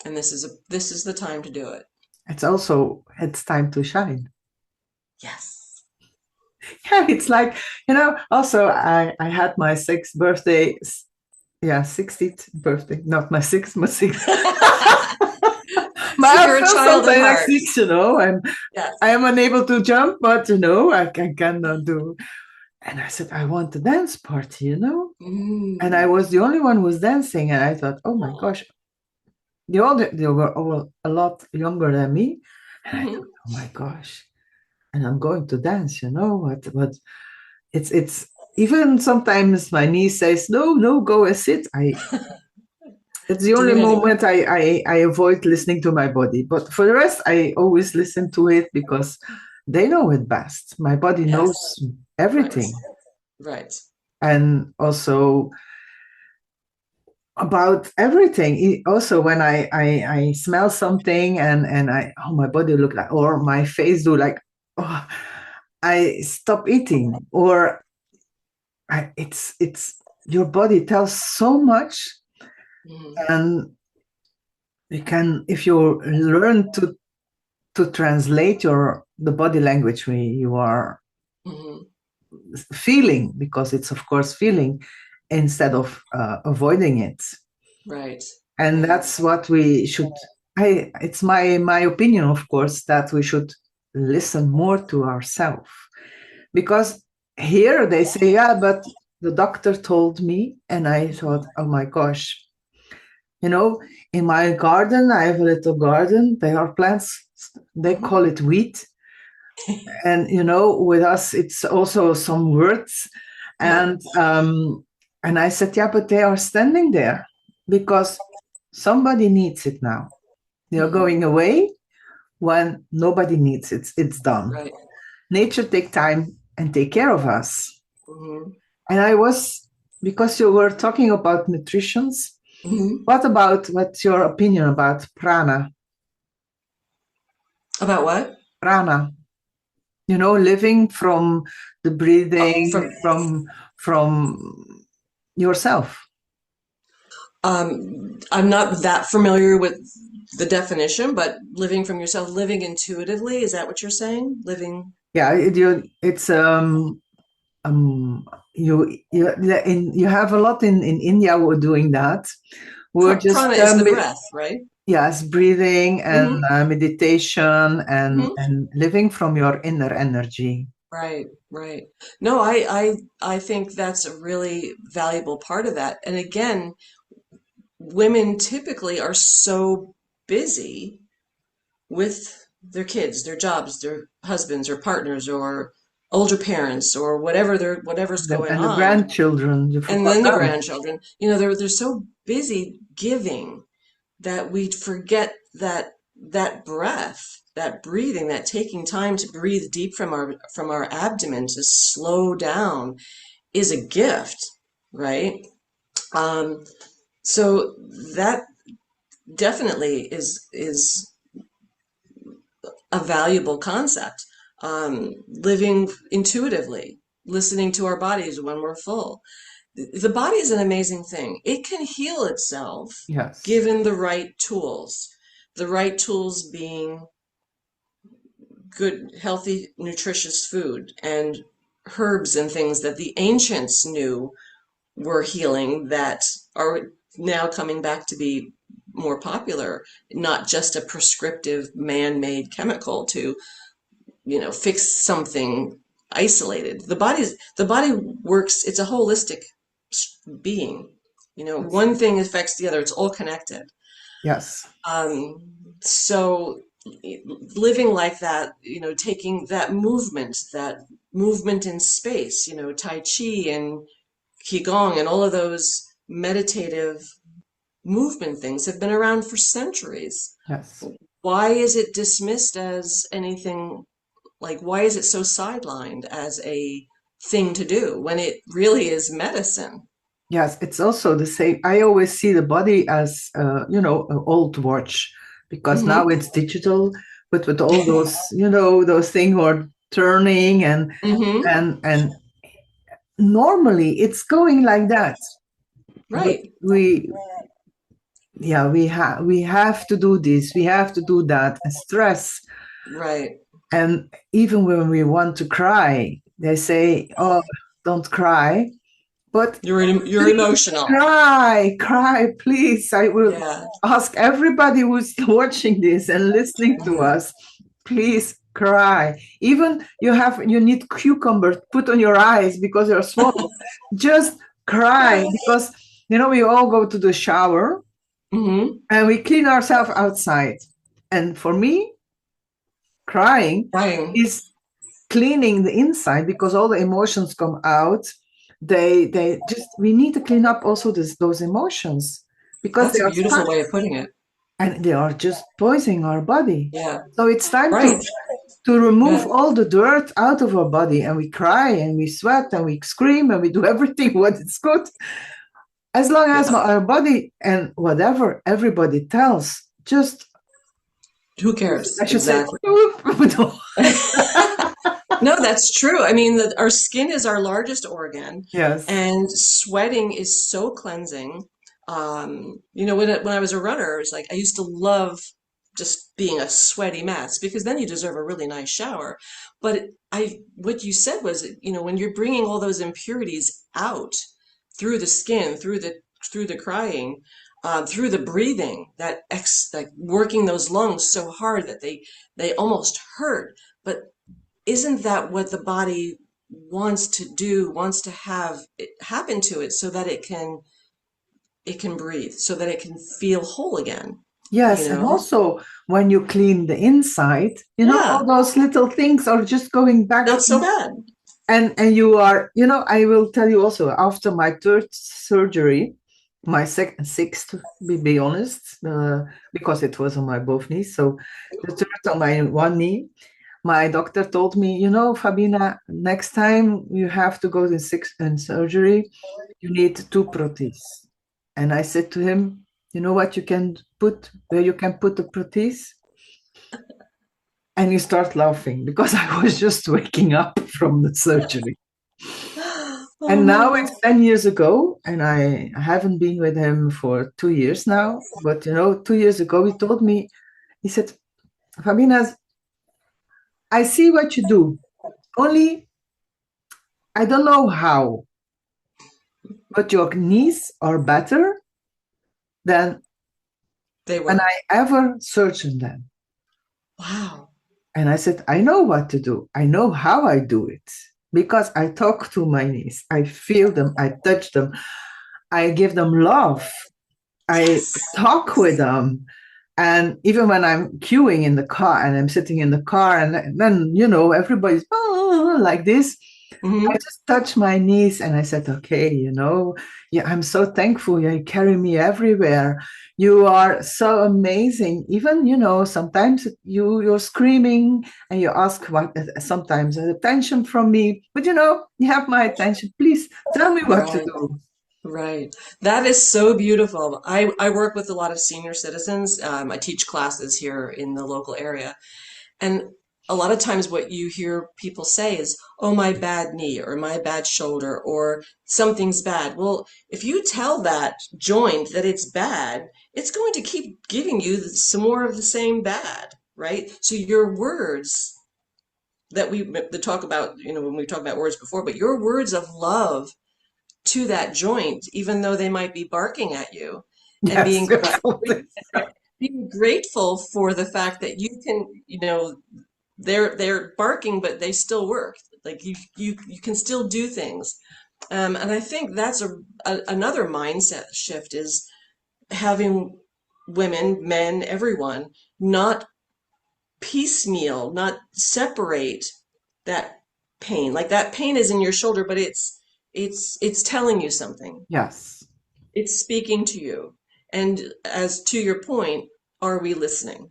And this is the time to do it.
it's time to shine.
Yes.
Yeah, it's like, also I had my sixth birthday. Yeah, 60th birthday, not my sixth, my sixth.
See,
My
you're a
first
child at
something like
heart.
six,
Yes.
I am unable to jump, but I cannot do. And I said, I want a dance party. And I
Mm.
was the only one who was dancing. And I thought, oh my gosh, they were all a lot younger than me. And I
Hmm.
thought, oh my gosh, and I'm going to dance. But it's even sometimes my niece says, no, no, go and sit. It's the
Do
only
it anyway.
moment I avoid listening to my body. But for the rest, I always listen to it because they know it best. My body
Yes.
knows
Right.
everything.
Right.
And also about everything. Also, when I smell something and my body look like, or my face do like, oh, I stop eating, or it's your body tells so much.
Hmm.
And you can, if you learn to translate the body language you are
Hmm.
feeling, because it's of course feeling, instead of avoiding it.
Right.
And
Right.
that's what we should. It's my opinion, of course, that we should listen more to ourselves, because here they say, yeah, but the doctor told me. And I thought, oh my gosh, you know in my garden, I have a little garden. There are plants, they
Hmm.
call it wheat. And with us it's also some words.
Yeah.
And I said, yeah, but they are standing there because somebody needs it now. They're
Hmm.
going away when nobody needs it. It's done.
Right.
Nature take time and take care of us.
Hmm.
And I was, because you were talking about nutritions,
Hmm.
what's your opinion about prana?
About what?
Prana, living from the breathing,
From
from yourself.
I'm not that familiar with the definition, but living from yourself, living intuitively, is that what you're saying? Living.
Yeah, it's um you have a lot in India who are doing that. We're
Prana
just
is the breath, right?
yes, breathing and
Hmm.
meditation
Hmm.
and living from your inner energy.
Right, right. No, I think that's a really valuable part of that. And again, women typically are so busy with their kids, their jobs, their husbands or partners or older parents or whatever's going
And the
on.
grandchildren, you
And
forgot
then the
them.
grandchildren, they're so busy giving that we forget that breath, that breathing, that taking time to breathe deep from our abdomen to slow down is a gift, right? Um, so that definitely is a valuable concept. Living intuitively, listening to our bodies when we're full. The body is an amazing thing. It can heal itself
Yes.
given the right tools. The right tools being good, healthy, nutritious food and herbs and things that the ancients knew were healing that are now coming back to be more popular, not just a prescriptive man-made chemical to, fix something isolated. The body works, it's a holistic being.
Yes.
One thing affects the other. It's all connected.
Yes.
Um, so living like that, taking that movement in space, Tai Chi and Qigong and all of those meditative movement things have been around for centuries.
Yes.
Why is it dismissed as anything, like, why is it so sidelined as a thing to do when it really is medicine?
Yes, it's also the same. I always see the body as, an old watch, because now
Hmm.
it's digital, but with all those, those things are turning,
Hmm.
and normally it's going like that. But
Right,
we have to do this, we have to do that, and stress.
right.
And even when we want to cry, they say, "Oh, don't cry." But
You're
please
emotional.
cry, cry, please. I will
Yeah.
ask everybody who's watching this and listening to
Mhm.
us, please cry. Even you need cucumber put on your eyes because you're swollen. Just cry, because we all go to the shower
Hmm.
and we clean ourselves outside. And for me, crying
Crying.
is cleaning the inside, because all the emotions come out. They just, we need to clean up also those emotions, because
That's
they
a
are
beautiful
stuck
way of putting it.
and they are just poisoning our body.
Yeah.
So it's time to
Right.
remove
Yeah.
all the dirt out of our body, and we cry and we sweat and we scream and we do everything what is good, as long as
Yeah.
our body and whatever everybody tells, just,
Who cares?
I should say,
Exactly. No, that's true. I mean, our skin is our largest organ,
Yes.
and sweating is so cleansing. When I was a runner, it's like I used to love just being a sweaty mess because then you deserve a really nice shower. But what you said was, when you're bringing all those impurities out through the skin, through the crying, through the breathing, like working those lungs so hard that they almost hurt. But isn't that what the body wants to do, wants to have it happen to it so that it can breathe, so that it can feel whole again, you
Yes, and
know?
also when you clean the inside, all
Yeah,
those little things are just going back.
not so bad.
And you are, I will tell you also, after my third surgery, my second, sixth, to be honest, because it was on my both knees. So the third on my one knee, my doctor told me, Fabina, next time you have to go to sixth and surgery, you need two proteses. And I said to him, you know what you can put, where you can put the prothese? And he start laughing, because I was just waking up from the surgery.
Oh
And now
no.
it's 10 years ago, and I haven't been with him for 2 years now. But 2 years ago, he told me, he said, Fabina, I see what you do. Only I don't know how, but your knees are better than
They
when
were.
I ever surgeoned them.
Wow.
And I said, I know what to do. I know how I do it, because I talk to my knees. I feel them. I touch them. I give them love. I
Yes.
talk with them. And even when I'm queuing in the car and I'm sitting in the car, and then, everybody's like this, I
Hmm.
just touched my knees and I said, okay, yeah, I'm so thankful. You carry me everywhere. You are so amazing. Even, sometimes you're screaming and you ask what sometimes attention from me, but you have my attention. Please tell me what to
Right.
do.
Right. That is so beautiful. I work with a lot of senior citizens. I teach classes here in the local area. And a lot of times, what you hear people say is, oh, my bad knee or my bad shoulder or something's bad. Well, if you tell that joint that it's bad, it's going to keep giving you some more of the same bad, right? So your words that talk about, when we talk about words before, but your words of love to that joint, even though they might be barking at you, and
Yes, absolutely.
being grateful for the fact that you can, they're barking, but they still work. Like you can still do things. And I think that's another mindset shift is having women, men, everyone not piecemeal, not separate that pain. Like that pain is in your shoulder, but it's telling you something.
Yes.
It's speaking to you. And as to your point, are we listening?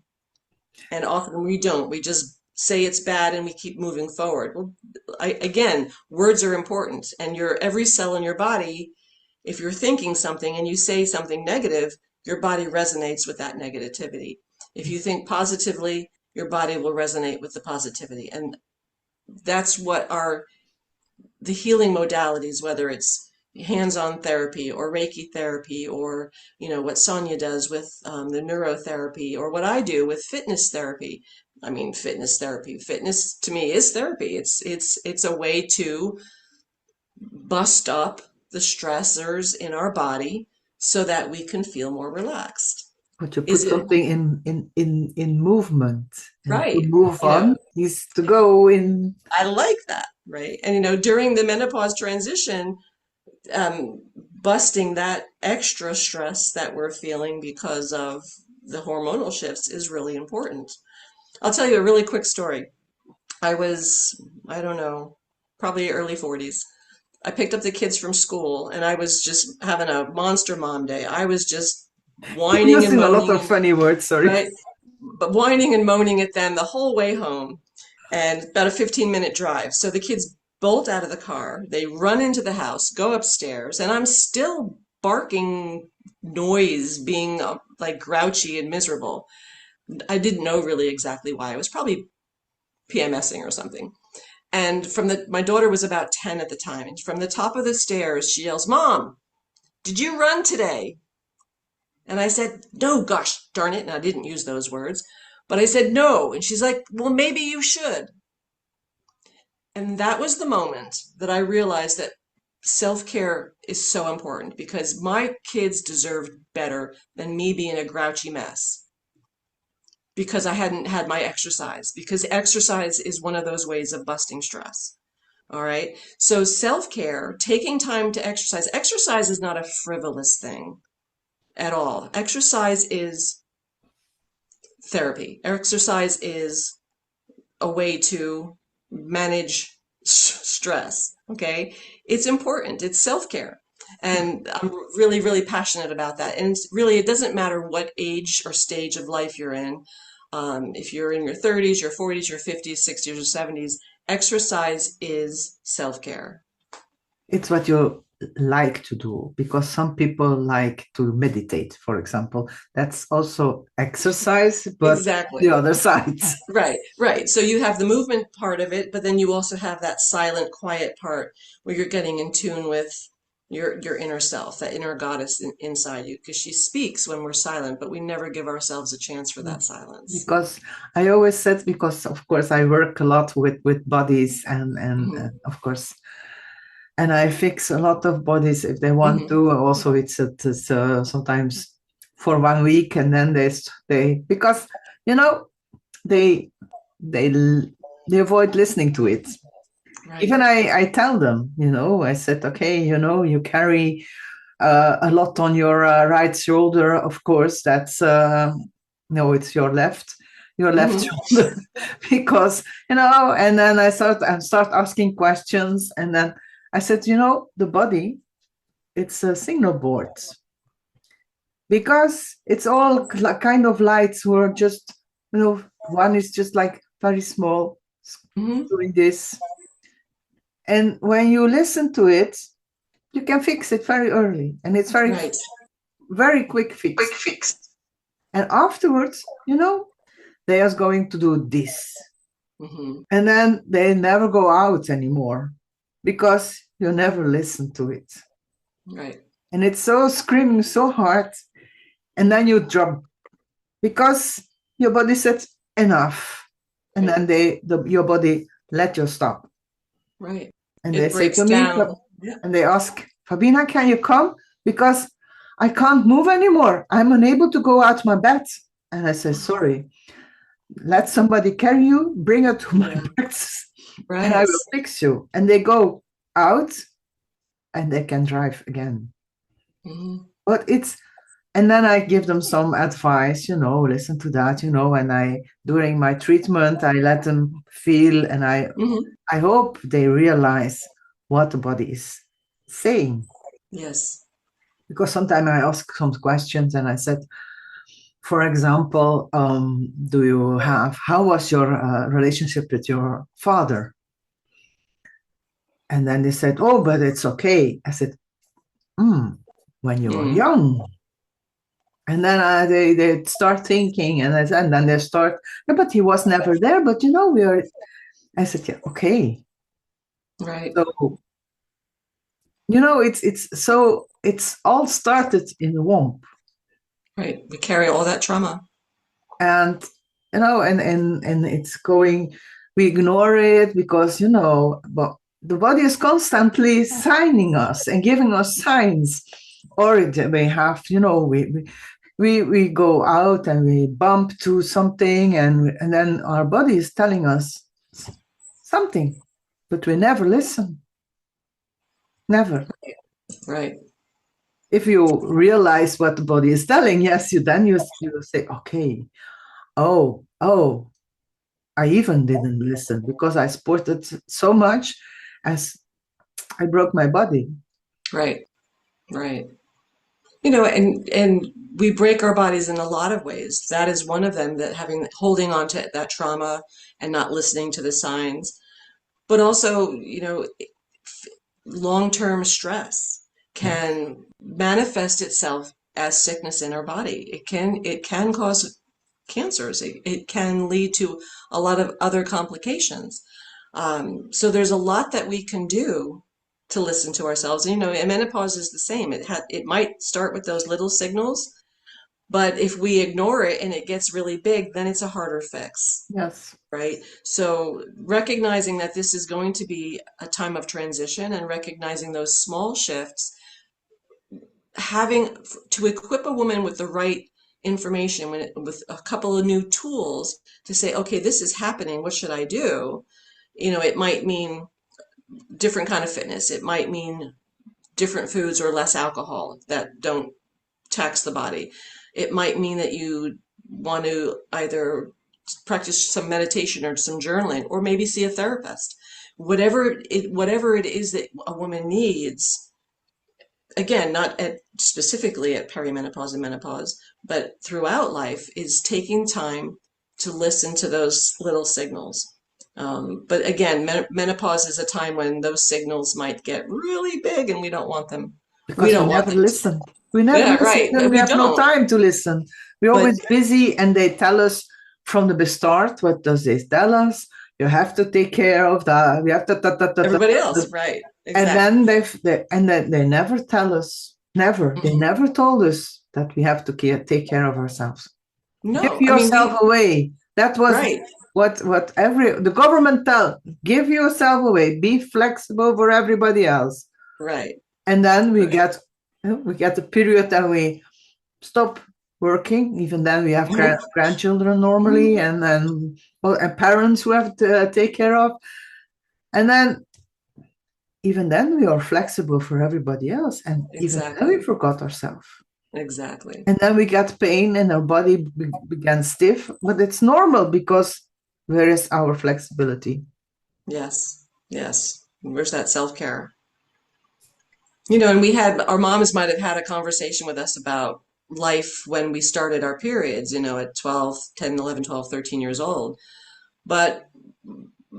And often we don't. We just say it's bad and we keep moving forward. Well, again, words are important, and every cell in your body, if you're thinking something and you say something negative, your body resonates with that negativity. If you think positively, your body will resonate with the positivity. And that's what the healing modalities, whether it's hands-on therapy or Reiki therapy, or what Sonia does with the neurotherapy, or what I do with fitness therapy. I mean, fitness therapy. Fitness to me is therapy. It's a way to bust up the stressors in our body so that we can feel more relaxed.
But you put
Is it
something in movement, and to
right?
move on is to go in.
I like that, right? And during the menopause transition, busting that extra stress that we're feeling because of the hormonal shifts is really important. I'll tell you a really quick story. I don't know, probably early 40s. I picked up the kids from school and I was just having a monster mom day. I was just
You're
whining and
using a lot
moaning
of funny words, sorry.
right, but whining and moaning at them the whole way home, and about a 15-minute drive. So the kids bolt out of the car, they run into the house, go upstairs, and I'm still barking noise, being like grouchy and miserable. I didn't know really exactly why. I was probably PMSing or something. And my daughter was about 10 at the time, and from the top of the stairs, she yells, "Mom, did you run today?" And I said, "No, gosh darn it." And I didn't use those words, but I said, "No." And she's like, "Well, maybe you should." And that was the moment that I realized that self-care is so important, because my kids deserved better than me being a grouchy mess because I hadn't had my exercise, because exercise is one of those ways of busting stress. All right. So self-care, taking time to exercise is not a frivolous thing at all. Exercise is therapy. Exercise is a way to manage stress. Okay. It's important. It's self-care. And I'm really, really passionate about that. And it doesn't matter what age or stage of life you're in. If you're in your 30s, your 40s, your 50s, 60s, or 70s, exercise is self-care.
It's what you like to do, because some people like to meditate, for example. That's also exercise, but
Exactly.
the other side.
Right, right. So you have the movement part of it, but then you also have that silent, quiet part where you're getting in tune with your inner self, that inner goddess inside you, because she speaks when we're silent, but we never give ourselves a chance for that silence.
Because I always said, because of course I work a lot with bodies, and of course, and I fix a lot of bodies if they want to. Also, it's sometimes for 1 week, and then they because they they avoid listening to it.
Right.
Even I tell them, I said, okay, you carry a lot on your right shoulder. Of course, that's no, it's your left shoulder, because and then I start asking questions, and then I said, the body, it's a signal board, because it's all kind of lights who are just, one is just like very small, doing this. And when you listen to it, you can fix it very early. And it's very,
Right.
very quick fix. And afterwards, they are going to do this. And then they never go out anymore, because you never listen to it.
Right.
And it's so screaming so hard. And then you drop, because your body said enough. And then your body let you stop.
Right.
And
It
they say
breaks
to me,
down.
and they ask, Fabina, can you come? Because I can't move anymore. I'm unable to go out my bed. And I say, sorry, let somebody carry you, bring her to my practice, and I will fix you. And they go out, and they can drive again. But it's And then I give them some advice, listen to that, and during my treatment, I let them feel, and
Hmm.
I hope they realize what the body is saying.
Yes.
Because sometimes I ask some questions and I said, for example, how was your relationship with your father? And then they said, oh, but it's okay. I said, when you were
Mm.
young. And then they start thinking, and then they start, "Yeah, but he was never there. But I said, yeah, okay.
Right.
So, it's all started in the womb.
Right. We carry all that trauma.
And, and it's going, we ignore it because, but the body is constantly signing us and giving us signs. Or we have, we go out and we bump to something, and then our body is telling us something, but we never listen. Never.
Right.
If you realize what the body is telling, yes, you say, okay, oh, I even didn't listen because I sported so much as I broke my body.
Right. Right. And we break our bodies in a lot of ways. That is one of them, that holding on to that trauma and not listening to the signs. But also, long-term stress
Yes.
can manifest itself as sickness in our body. It can cause cancers. It can lead to a lot of other complications. So there's a lot that we can do to listen to ourselves. And menopause is the same. It might start with those little signals, but if we ignore it and it gets really big, then it's a harder fix,
Yes.
right? So recognizing that this is going to be a time of transition and recognizing those small shifts, having to equip a woman with the right information, with a couple of new tools to say, okay, this is happening. What should I do? It might mean different kind of fitness. It might mean different foods or less alcohol that don't tax the body. It might mean that you want to either practice some meditation or some journaling, or maybe see a therapist. Whatever it is that a woman needs, again, not specifically at perimenopause and menopause, but throughout life, is taking time to listen to those little signals. But again, menopause is a time when those signals might get really big, and we don't want them. We
Because we
don't want
never
them to.
listen. We never
Yeah,
listen.
right.
And we
We
have no
don't.
time to listen. We're
But
always busy, and they tell us from the start. What does this tell us? You have to take care of that. We have to,
everybody else, right?
and
Exactly.
then they never tell us. Never. They
Mhm.
never told us that we have to take care of ourselves. Give
No, I mean,
yourself away. That was
right,
what the government tell. Give yourself away. Be flexible for everybody else.
right,
And then we
right.
get the period that we stop working. Even then we have
Mhm.
grandchildren normally,
Mhm.
and parents who have to take care of. And then even then we are flexible for everybody else, and even then we
Exactly,
forgot ourselves.
exactly.
And then we get pain and our body began stiff, but it's normal because where is our flexibility?
Yes, yes. Where's that self-care? And our moms might have had a conversation with us about life when we started our periods, at 12, 10, 11, 12, 13 years old. But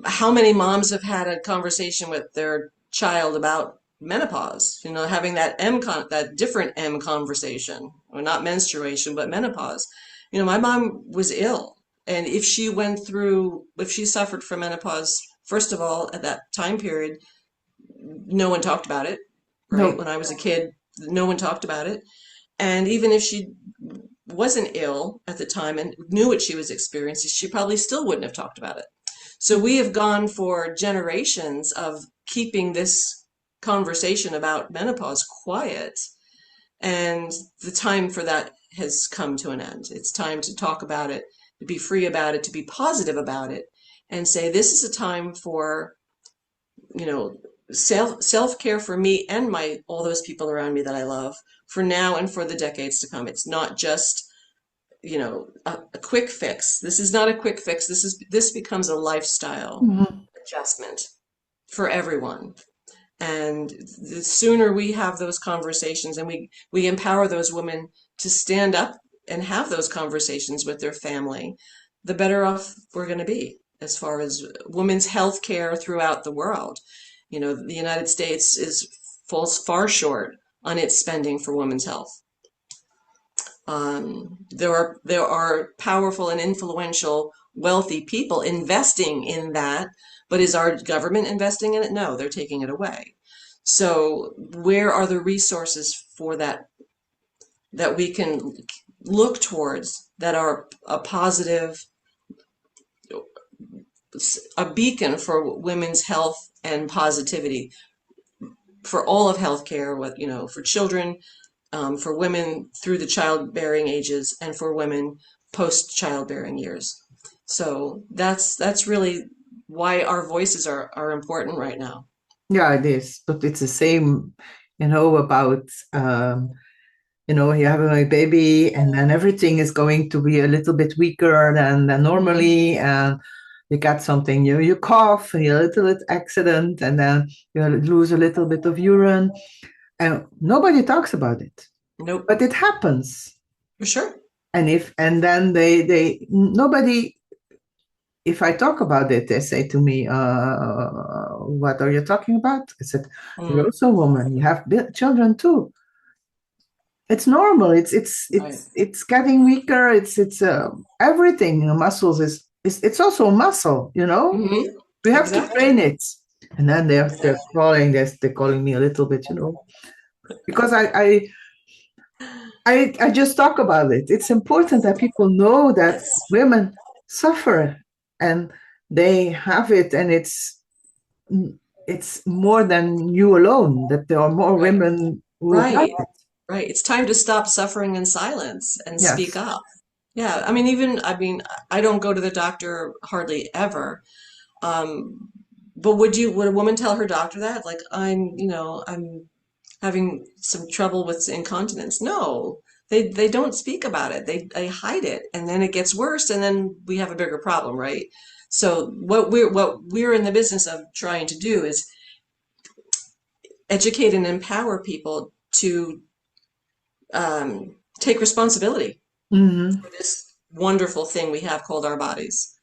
how many moms have had a conversation with their child about menopause, having that different M conversation, or not menstruation, but menopause. My mom was ill, and if she suffered from menopause, first of all, at that time period, no one talked about it, right?
No.
When I was a kid, no one talked about it. And even if she wasn't ill at the time and knew what she was experiencing, she probably still wouldn't have talked about it. So we have gone for generations of keeping this conversation about menopause quiet, and the time for that has come to an end. It's time to talk about it, to be free about it, to be positive about it, and say this is a time for, you know, self-care for me and my all those people around me that I love, for now and for the decades to come. It's not just, a quick fix. This is not a quick fix. This becomes a lifestyle
Mhm.
adjustment for everyone. And the sooner we have those conversations and we empower those women to stand up and have those conversations with their family, the better off we're going to be as far as women's health care throughout the world. The United States falls far short on its spending for women's health. There are powerful and influential, wealthy people investing in that, but is our government investing in it? No, they're taking it away. So where are the resources for that we can look towards that are a positive, a beacon for women's health and positivity for all of healthcare, for children, for women through the childbearing ages, and for women post childbearing years. So that's really why our voices are important right now.
Yeah, it is, but it's the same, about you have a baby, and then everything is going to be a little bit weaker than normally, and you get something, you cough, and you have a little bit accident, and then you lose a little bit of urine, and nobody talks about it.
Nope.
But it happens.
For sure.
And then they nobody. If I talk about it, they say to me, "What are you talking about?" I said, "You're also a woman. You have children too. It's normal. It's getting weaker. It's everything. Muscles it's also a muscle.
Mm-hmm.
We have to
Exactly.
train it." And then they're
Exactly.
calling this. They're calling me a little bit, because I just talk about it. It's important that people know that
Yes.
women suffer and they have it, and it's more than you alone. That there are more
Right.
women who have
Right.
it.
Right. It's time to stop suffering in silence and speak
Yes.
up. Yeah. I don't go to the doctor hardly ever. Um, but would a woman tell her doctor that? Like, I'm having some trouble with incontinence. No, they don't speak about it. They hide it, and then it gets worse, and then we have a bigger problem, right? So what we're in the business of trying to do is educate and empower people to take responsibility
Mm-hmm.
for this wonderful thing we have called our bodies,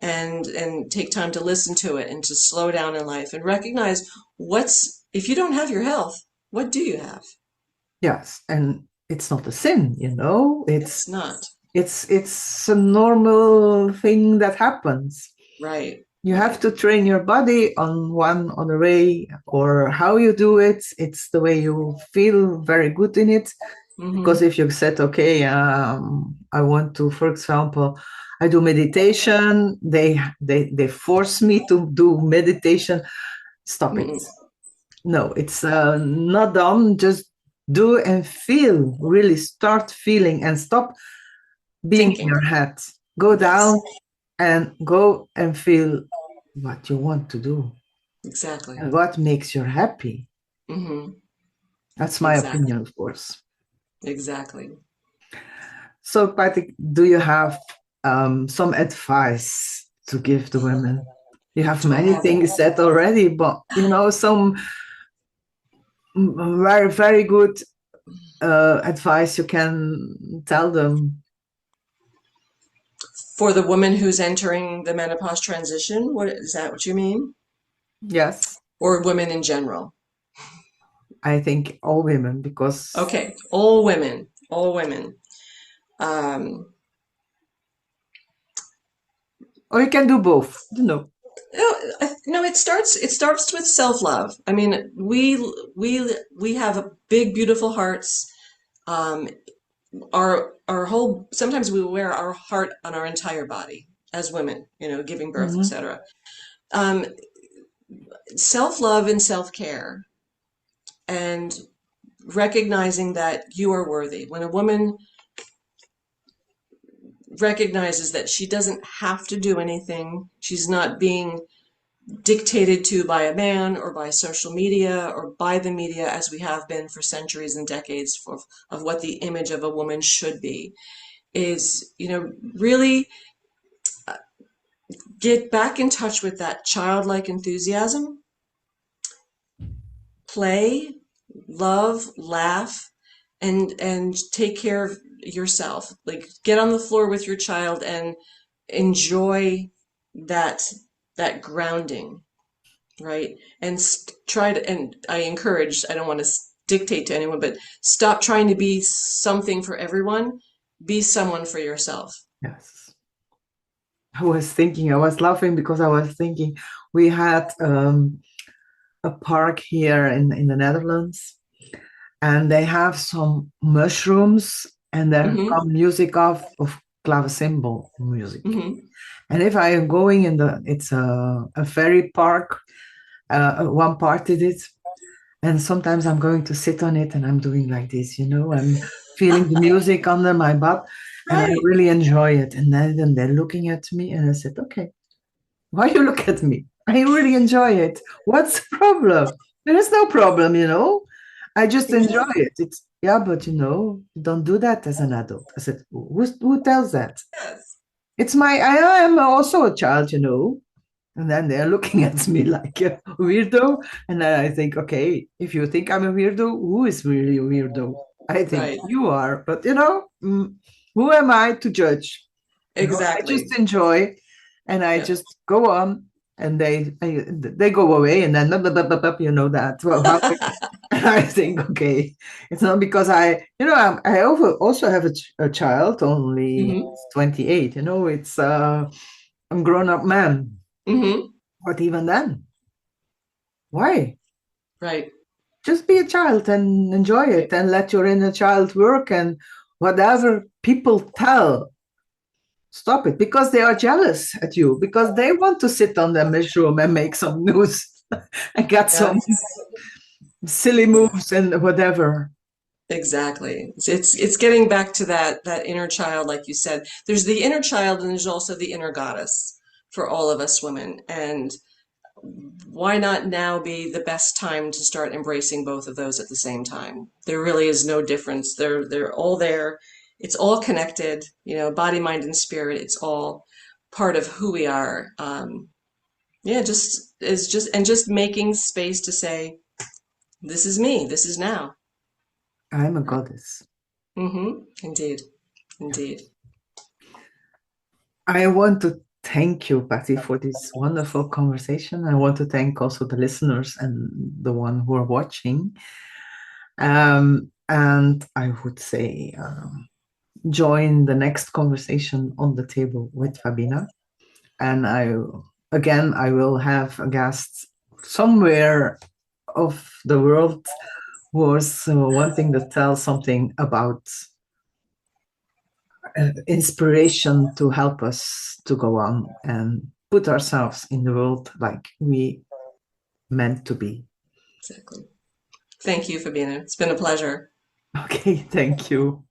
and take time to listen to it and to slow down in life and recognize what's if you don't have your health, what do you have?
Yes, and it's not a sin. It's
It's not.
it's a normal thing that happens.
Right,
You have
right.
to train your body on one other way, or how you do it. It's the way you feel very good in it. Because
Mm-hmm.
if you said, okay, I want to, for example, I do meditation, they force me to do meditation. Stop it.
Mm-mm.
No, it's not done. Just do and feel. Really start feeling and stop being in
Thinking.
your head. Go
Yes,
down and go and feel what you want to do
exactly.
and what makes you happy.
Mm-hmm.
That's my
Exactly.
opinion, of course.
Exactly.
So, Patti, do you have some advice to give to women? You have
Do I
many
have
things said already, but some very, very good advice you can tell them.
for the woman who's entering the menopause transition? What is that what you mean?
Yes,
Or women in general?
I think all women, because,
Okay, all women, all women. Um,
or you can do both.
no, it starts with self-love. I mean, we have big, beautiful hearts. Um, our whole sometimes we wear our heart on our entire body as women, giving birth,
Mhm.
etc. Um, Self-love and self-care, and recognizing that you are worthy. When a woman recognizes that she doesn't have to do anything, she's not being dictated to by a man or by social media or by the media as we have been for centuries and decades of what the image of a woman should be is, really get back in touch with that childlike enthusiasm, play, love, laugh, and take care of yourself. Like get on the floor with your child and enjoy that that grounding, right? And try to, and I encourage, I don't want to dictate to anyone, but stop trying to be something for everyone. Be someone for yourself.
Yes. I was laughing because I was thinking we had a park here in the Netherlands, and they have some mushrooms, and there
Hmm.
come music of clavecembal music.
Hmm.
And if I am going it's a ferry park, one part did it, and sometimes I'm going to sit on it and I'm doing like this, I'm feeling the music under my butt, and I
Right.
really enjoy it. And then they're looking at me, and I said, okay, why you look at me? I really enjoy it. What's the problem? There is no problem. I just enjoy
Exactly.
it. It's yeah, but don't do that as an adult. I said, who tells that?
Yes.
It's I am also a child. And then they're looking at me like a weirdo. And then I think, okay, if you think I'm a weirdo, who is really a weirdo? I think
Right.
you are. But who am I to judge? I
Exactly.
just enjoy, and I
Yep.
just go on, and they go away, and then blah, blah, blah, blah, blah, that. Well, and I think, okay, it's not because I also have a child, only
Hmm.
28. It's a grown-up man,
Hmm.
but even then, why?
Right.
Just be a child and enjoy
Right.
it, and let your inner child work, and whatever people tell, stop it, because they are jealous at you, because they want to sit on their mushroom and make some news and get some
Yes.
silly moves and whatever.
Exactly. It's getting back to that inner child, like you said. There's the inner child and there's also the inner goddess for all of us women. And why not now be the best time to start embracing both of those at the same time? There really is no difference. They're all there. It's all connected, body, mind, and spirit. It's all part of who we are. Yeah, just making space to say, this is me. This is now.
I'm a goddess.
Mm-hmm. Indeed. Indeed.
I want to thank you, Patty, for this wonderful conversation. I want to thank also the listeners and the one who are watching. And I would say join the next conversation on the table with Fabina. And I will have a guest somewhere of the world who was wanting to tell something about inspiration to help us to go on and put ourselves in the world like we meant to be.
Exactly. Thank you, Fabina. It's been a pleasure.
Okay, thank you.